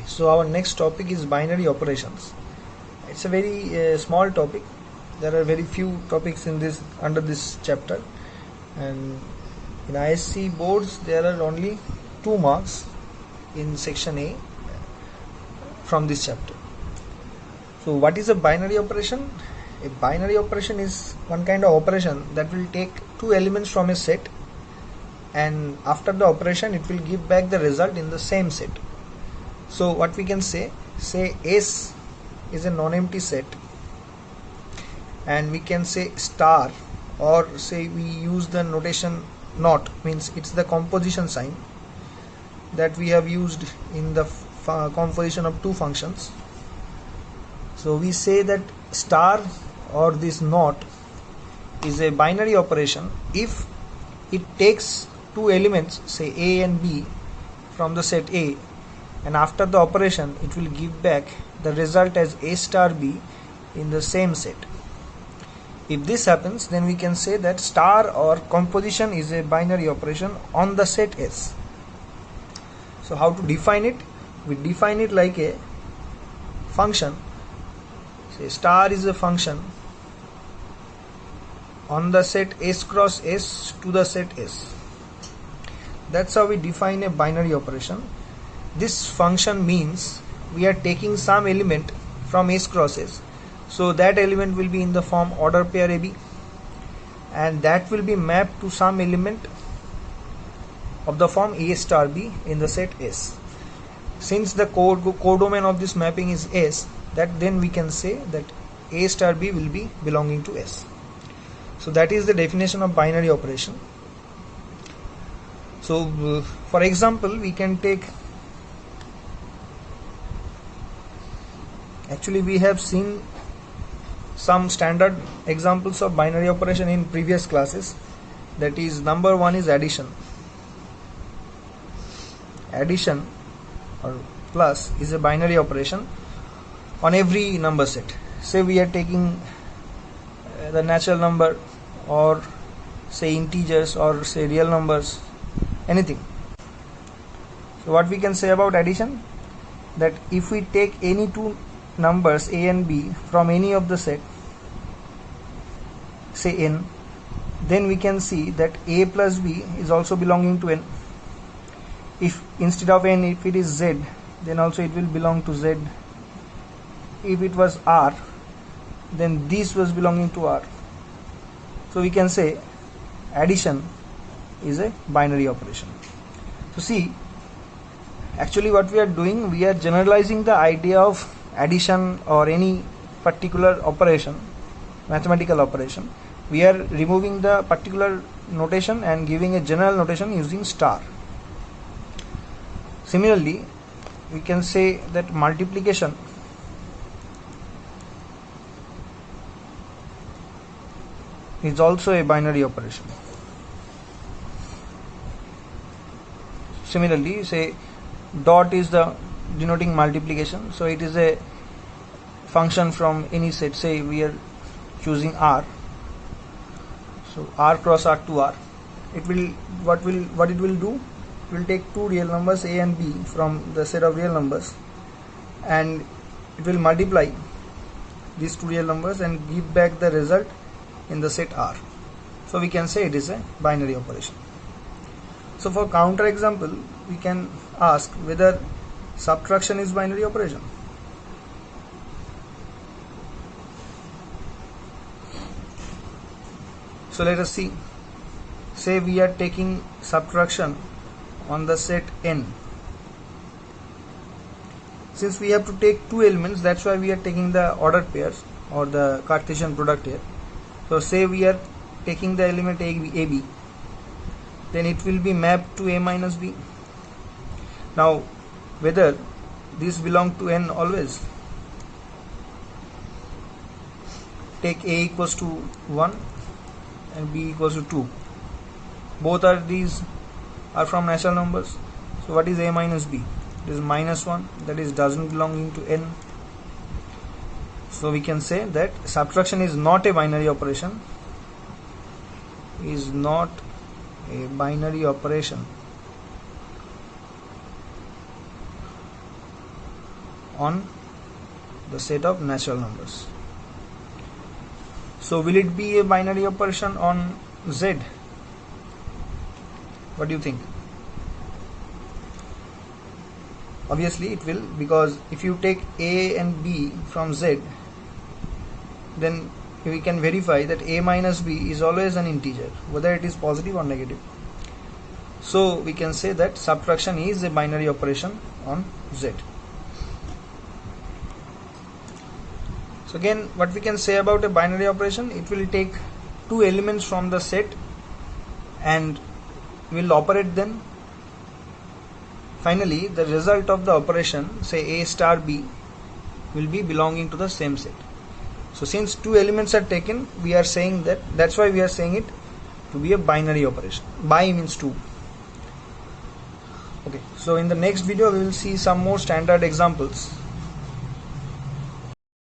So our next topic is binary operations. It's a very small topic. There are very few topics in this under this chapter, and in ISC boards there are only 2 marks in section A from this chapter. So what is a binary operation? A binary operation is one kind of operation that will take 2 elements from a set, and after the operation it will give back the result in the same set. So what we can say S is a non-empty set, and we can say star, or say we use the notation not, means it's the composition sign that we have used in the composition of 2 functions. So we say that star or this not is a binary operation if it takes 2 elements, say A and B, from the set A, and after the operation it will give back the result as A star B in the same set. If this happens, then we can say that star or composition is a binary operation on the set S. So how to define it? We define it like a function. Say star is a function on the set S cross S to the set S. That's how we define a binary operation. This function means we are taking some element from S cross S, so that element will be in the form order pair AB, and that will be mapped to some element of the form A star B in the set S. Since the codomain of this mapping is S, that then we can say that A star B will be belonging to S. So that is the definition of binary operation. So for example, we can take, actually we have seen some standard examples of binary operation in previous classes. That is, number 1 is addition. Addition or plus is a binary operation on every number set. Say we are taking the natural number, or say integers, or say real numbers, anything. So what we can say about addition, that if we take any 2 numbers A and B from any of the set, say n, then we can see that A plus B is also belonging to n. If instead of n, if it is Z, then also it will belong to Z. If it was R, then this was belonging to R. So we can say addition is a binary operation. So see, actually what we are doing, we are generalizing the idea of addition or any particular operation, mathematical operation. We are removing the particular notation and giving a general notation using star. Similarly, we can say that multiplication is also a binary operation. Similarly, say dot is the denoting multiplication, so it is a function from any set. Say we are choosing R, so R cross R to R. It will what it will do, it will take 2 real numbers A and B from the set of real numbers, and it will multiply these 2 real numbers and give back the result in the set R. So we can say it is a binary operation. So for counter example, we can ask whether subtraction is binary operation. So let us see. Say we are taking subtraction on the set n. Since we have to take 2 elements, that's why we are taking the order pairs or the Cartesian product here. So say we are taking the element AB, then it will be mapped to A minus B. Now whether this belong to n always, take A equals to 1 and B equals to 2. Both are these are from natural numbers. So what is A minus B? It is minus 1, that is doesn't belonging to n. So we can say that subtraction is not a binary operation, is not a binary operation on the set of natural numbers. So will it be a binary operation on Z? What do you think? Obviously it will, because if you take A and B from Z, then we can verify that A minus B is always an integer, whether it is positive or negative. So we can say that subtraction is a binary operation on Z. So again, what we can say about a binary operation, it will take two elements from the set and will operate them. Finally, the result of the operation, say A star B, will be belonging to the same set. So since two elements are taken, we are saying that's why we are saying it to be a binary operation. Bi means two. Okay, so in the next video we will see some more standard examples